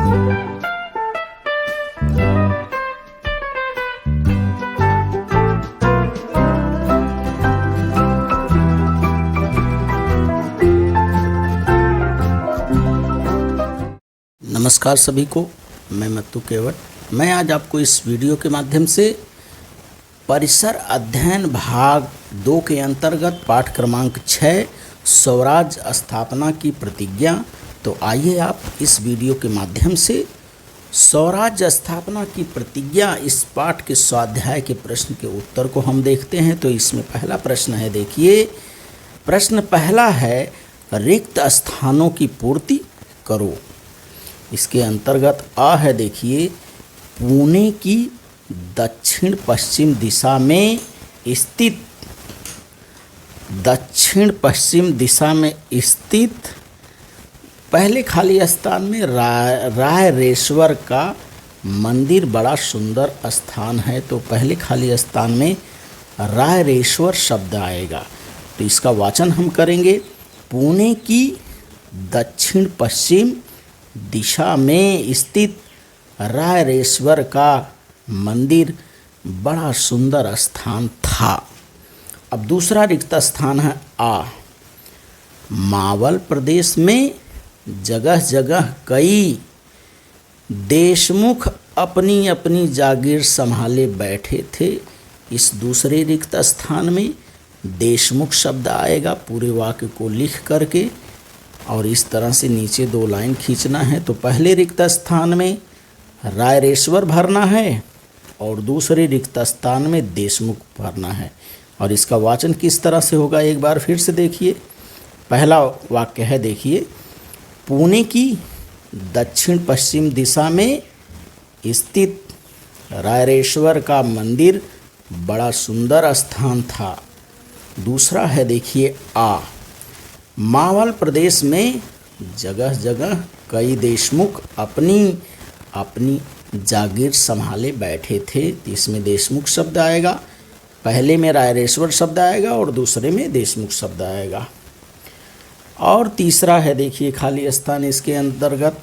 नमस्कार सभी को, मैं मत्तू केवट। मैं आज आपको इस वीडियो के माध्यम से परिसर अध्ययन भाग 2 के अंतर्गत पाठ क्रमांक 6 स्वराज स्थापना की प्रतिज्ञा। तो आइए आप इस वीडियो के माध्यम से स्वराज स्थापना की प्रतिज्ञा इस पाठ के स्वाध्याय के प्रश्न के उत्तर को हम देखते हैं। तो इसमें पहला प्रश्न है, देखिए प्रश्न पहला है, रिक्त स्थानों की पूर्ति करो। इसके अंतर्गत आ है, देखिए पुणे की दक्षिण पश्चिम दिशा में स्थित पहले खाली स्थान में रायरेश्वर का मंदिर बड़ा सुंदर स्थान है। तो पहले खाली स्थान में रायरेश्वर शब्द आएगा। तो इसका वाचन हम करेंगे, पुणे की दक्षिण पश्चिम दिशा में स्थित रायरेश्वर का मंदिर बड़ा सुंदर स्थान था। अब दूसरा रिक्त स्थान है आ, मावल प्रदेश में जगह जगह कई देशमुख अपनी अपनी जागीर संभाले बैठे थे। इस दूसरे रिक्त स्थान में देशमुख शब्द आएगा। पूरे वाक्य को लिख करके और इस तरह से नीचे 2 लाइन खींचना है। तो पहले रिक्त स्थान में रायरेश्वर भरना है और दूसरे रिक्त स्थान में देशमुख भरना है। और इसका वाचन किस तरह से होगा, एक बार फिर से देखिए। पहला वाक्य है, देखिए पुणे की दक्षिण पश्चिम दिशा में स्थित रायरेश्वर का मंदिर बड़ा सुंदर स्थान था। दूसरा है, देखिए आ, मावल प्रदेश में जगह जगह कई देशमुख अपनी अपनी जागीर संभाले बैठे थे। तो इसमें देशमुख शब्द आएगा, पहले में रायरेश्वर शब्द आएगा और दूसरे में देशमुख शब्द आएगा। और तीसरा है, देखिए खाली स्थान इसके अंतर्गत,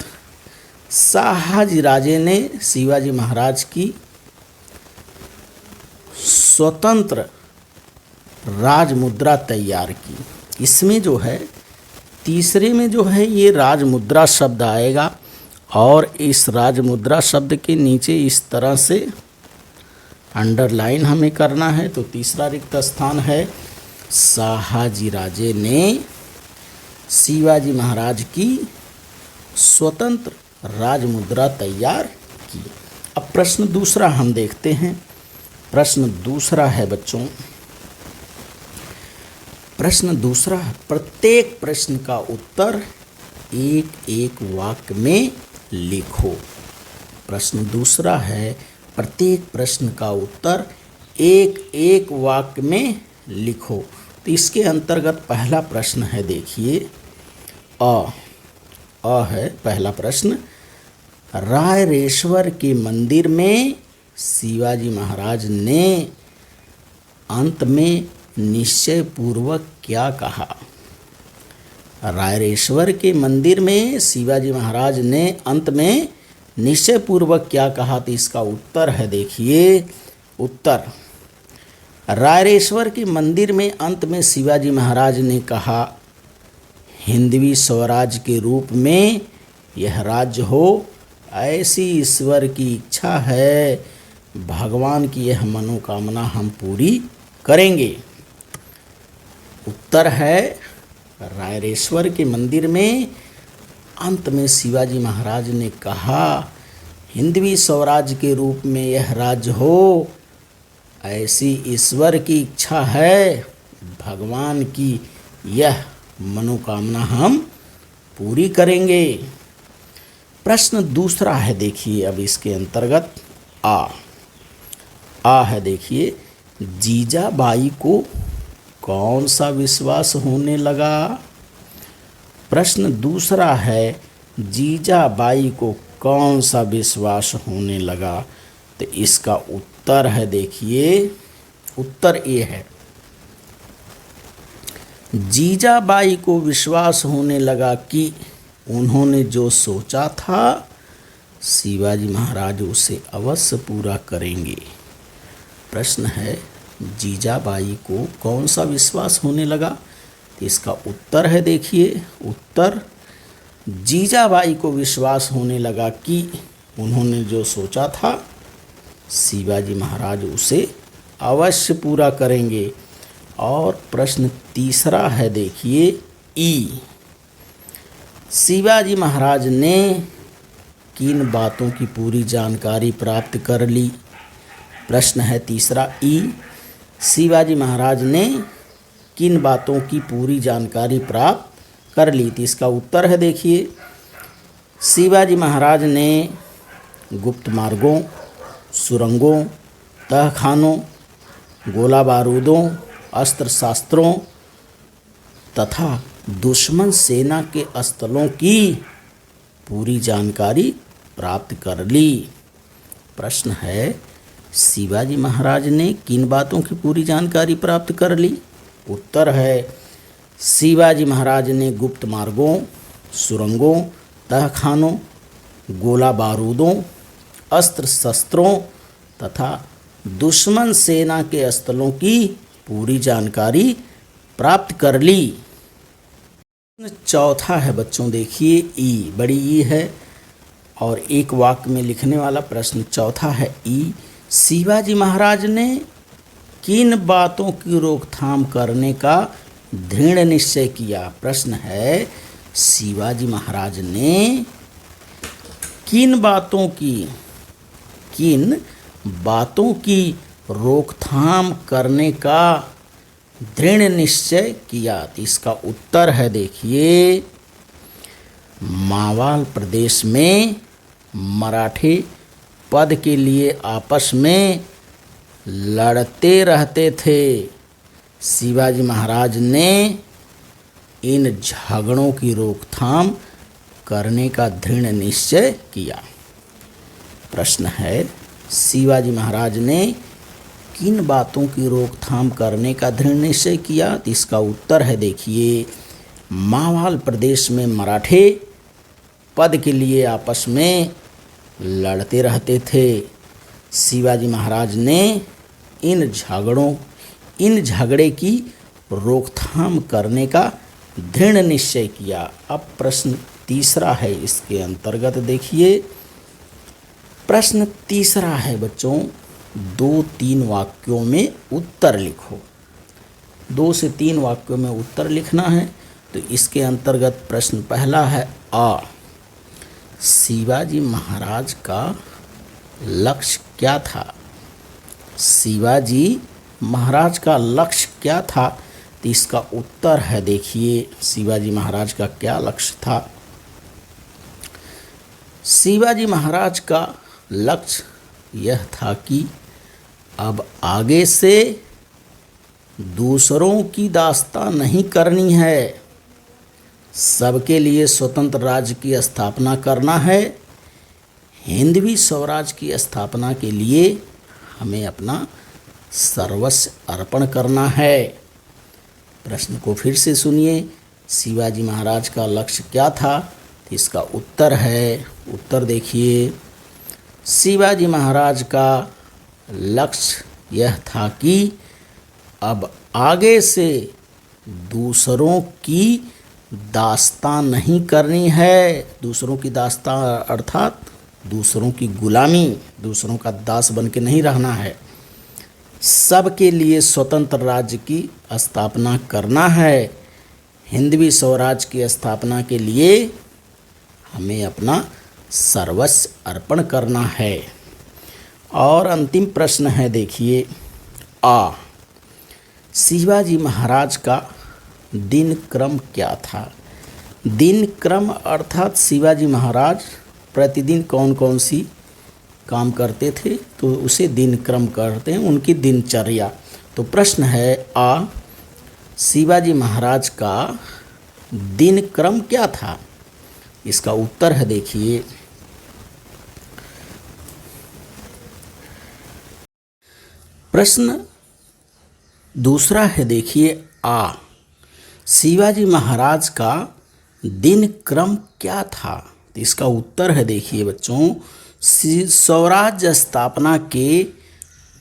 शाहाजी राजे ने शिवाजी महाराज की स्वतंत्र राजमुद्रा तैयार की। इसमें जो है तीसरे में जो है ये राजमुद्रा शब्द आएगा और इस राजमुद्रा शब्द के नीचे इस तरह से अंडरलाइन हमें करना है। तो तीसरा रिक्त स्थान है, शाहाजी राजे ने शिवाजी महाराज की स्वतंत्र राजमुद्रा तैयार की। अब प्रश्न दूसरा हम देखते हैं। प्रश्न दूसरा है बच्चों, प्रश्न दूसरा, प्रत्येक प्रश्न का उत्तर एक एक वाक्य में लिखो। प्रश्न दूसरा है, प्रत्येक प्रश्न का उत्तर एक एक वाक्य में लिखो। तो इसके अंतर्गत पहला प्रश्न है, देखिए अ है पहला प्रश्न, रायरेश्वर के मंदिर में शिवाजी महाराज ने अंत में निश्चय पूर्वक क्या कहा। रायरेश्वर के मंदिर में शिवाजी महाराज ने अंत में निश्चय पूर्वक क्या कहा। तो इसका उत्तर है, देखिए उत्तर, रायरेश्वर के मंदिर में अंत में शिवाजी महाराज ने कहा, हिंदवी स्वराज के रूप में यह राज्य हो, ऐसी ईश्वर की इच्छा है। भगवान की यह मनोकामना हम पूरी करेंगे। उत्तर है, रायरेश्वर के मंदिर में अंत में शिवाजी महाराज ने कहा, हिंदवी स्वराज के रूप में यह राज्य हो, ऐसी ईश्वर की इच्छा है। भगवान की यह मनोकामना हम पूरी करेंगे। प्रश्न दूसरा है, देखिए अब इसके अंतर्गत आ है, देखिए जीजाबाई को कौन सा विश्वास होने लगा। प्रश्न दूसरा है, जीजाबाई को कौन सा विश्वास होने लगा। तो इसका उत्तर है, देखिए उत्तर ये है, जीजाबाई को विश्वास होने लगा कि उन्होंने जो सोचा था शिवाजी महाराज उसे अवश्य पूरा करेंगे। प्रश्न है, जीजाबाई को कौन सा विश्वास होने लगा? तो इसका उत्तर है, देखिए उत्तर, जीजाबाई को विश्वास होने लगा कि उन्होंने जो सोचा था शिवाजी महाराज उसे अवश्य पूरा करेंगे। और प्रश्न तीसरा है, देखिए ई, शिवाजी महाराज ने किन बातों की पूरी जानकारी प्राप्त कर ली? प्रश्न है तीसरा ई, शिवाजी महाराज ने किन बातों की पूरी जानकारी प्राप्त कर ली? तो इसका उत्तर है, देखिए शिवाजी महाराज ने गुप्त मार्गों, सुरंगों, तहखानों, गोला बारूदों, अस्त्र शास्त्रों तथा दुश्मन सेना के स्थलों की पूरी जानकारी प्राप्त कर ली। प्रश्न है, शिवाजी महाराज ने किन बातों की पूरी जानकारी प्राप्त कर ली? उत्तर है, शिवाजी महाराज ने गुप्त मार्गों, सुरंगों, तहखानों, गोला बारूदों, अस्त्र शस्त्रों तथा दुश्मन सेना के स्थलों की पूरी जानकारी प्राप्त कर ली। चौथा है बच्चों, देखिए ई, बड़ी ई है और एक वाक्य में लिखने वाला प्रश्न चौथा है ई, शिवाजी महाराज ने किन बातों की रोकथाम करने का दृढ़ निश्चय किया? प्रश्न है, शिवाजी महाराज ने किन बातों की रोकथाम करने का दृढ़ निश्चय किया? तो इसका उत्तर है, देखिए मावाल प्रदेश में मराठे पद के लिए आपस में लड़ते रहते थे। शिवाजी महाराज ने इन झगड़ों की रोकथाम करने का दृढ़ निश्चय किया। प्रश्न है, शिवाजी महाराज ने किन बातों की रोकथाम करने का दृढ़ निश्चय किया? तो इसका उत्तर है, देखिए मावाल प्रदेश में मराठे पद के लिए आपस में लड़ते रहते थे। शिवाजी महाराज ने इन झगड़े की रोकथाम करने का दृढ़ निश्चय किया। अब प्रश्न तीसरा है, इसके अंतर्गत देखिए प्रश्न तीसरा है बच्चों, 2-3 वाक्यों में उत्तर लिखो। 2 से 3 वाक्यों में उत्तर लिखना है। तो इसके अंतर्गत प्रश्न पहला है आ, शिवाजी महाराज का लक्ष्य क्या था? शिवाजी महाराज का लक्ष्य क्या था? तो इसका उत्तर है, देखिए शिवाजी महाराज का क्या लक्ष्य था? शिवाजी महाराज का लक्ष्य यह था कि अब आगे से दूसरों की दास्तां नहीं करनी है, सबके लिए स्वतंत्र राज्य की स्थापना करना है। हिंदवी स्वराज की स्थापना के लिए हमें अपना सर्वस्व अर्पण करना है। प्रश्न को फिर से सुनिए, शिवाजी महाराज का लक्ष्य क्या था? तो इसका उत्तर है, उत्तर देखिए शिवाजी महाराज का लक्ष्य यह था कि अब आगे से दूसरों की दास्तां नहीं करनी है। दूसरों की दास्तां अर्थात दूसरों की गुलामी, दूसरों का दास बन के नहीं रहना है। सबके लिए स्वतंत्र राज्य की स्थापना करना है। हिंदवी स्वराज की स्थापना के लिए हमें अपना सर्वस्व अर्पण करना है। और अंतिम प्रश्न है, देखिए आ, शिवाजी महाराज का दिन क्रम क्या था? दिन क्रम अर्थात शिवाजी महाराज प्रतिदिन कौन कौन सी काम करते थे, तो उसे दिन क्रम करते हैं, उनकी दिनचर्या। तो प्रश्न है आ, शिवाजी महाराज का दिन क्रम क्या था? इसका उत्तर है, देखिए प्रश्न दूसरा है, देखिए आ, शिवाजी महाराज का दिन क्रम क्या था? तो इसका उत्तर है, देखिए बच्चों, स्वराज्य स्थापना के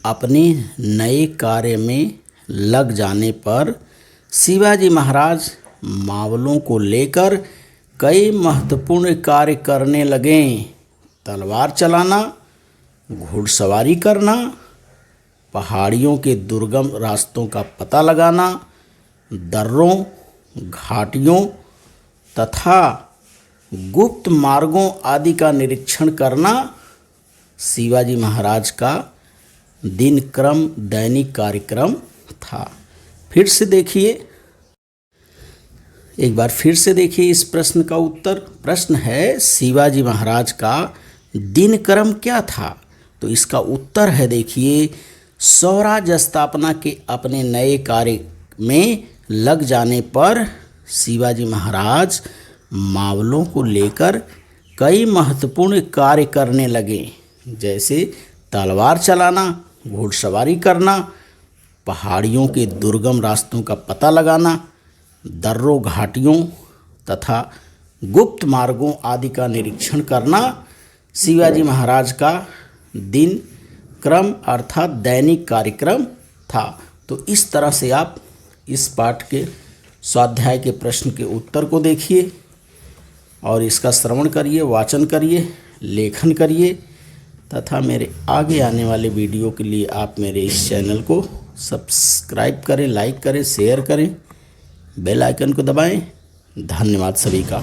अपने नए कार्य में लग जाने पर शिवाजी महाराज मावलों को लेकर कई महत्वपूर्ण कार्य करने लगे। तलवार चलाना, घुड़सवारी करना, पहाड़ियों के दुर्गम रास्तों का पता लगाना, दर्रों, घाटियों तथा गुप्त मार्गों आदि का निरीक्षण करना शिवाजी महाराज का दिनक्रम दैनिक कार्यक्रम था। फिर से देखिए, एक बार फिर से देखिए इस प्रश्न का उत्तर। प्रश्न है, शिवाजी महाराज का दिनक्रम क्या था? तो इसका उत्तर है, देखिए, स्वराज्य स्थापना के अपने नए कार्य में लग जाने पर शिवाजी महाराज मावलों को लेकर कई महत्वपूर्ण कार्य करने लगे, जैसे तलवार चलाना, घुड़सवारी करना, पहाड़ियों के दुर्गम रास्तों का पता लगाना, दर्रों, घाटियों तथा गुप्त मार्गों आदि का निरीक्षण करना शिवाजी महाराज का दिन क्रम अर्थात दैनिक कार्यक्रम था। तो इस तरह से आप इस पाठ के स्वाध्याय के प्रश्न के उत्तर को देखिए और इसका श्रवण करिए, वाचन करिए, लेखन करिए तथा मेरे आगे आने वाले वीडियो के लिए आप मेरे इस चैनल को सब्सक्राइब करें, लाइक करें, शेयर करें, बेल आइकन को दबाएं। धन्यवाद सभी का।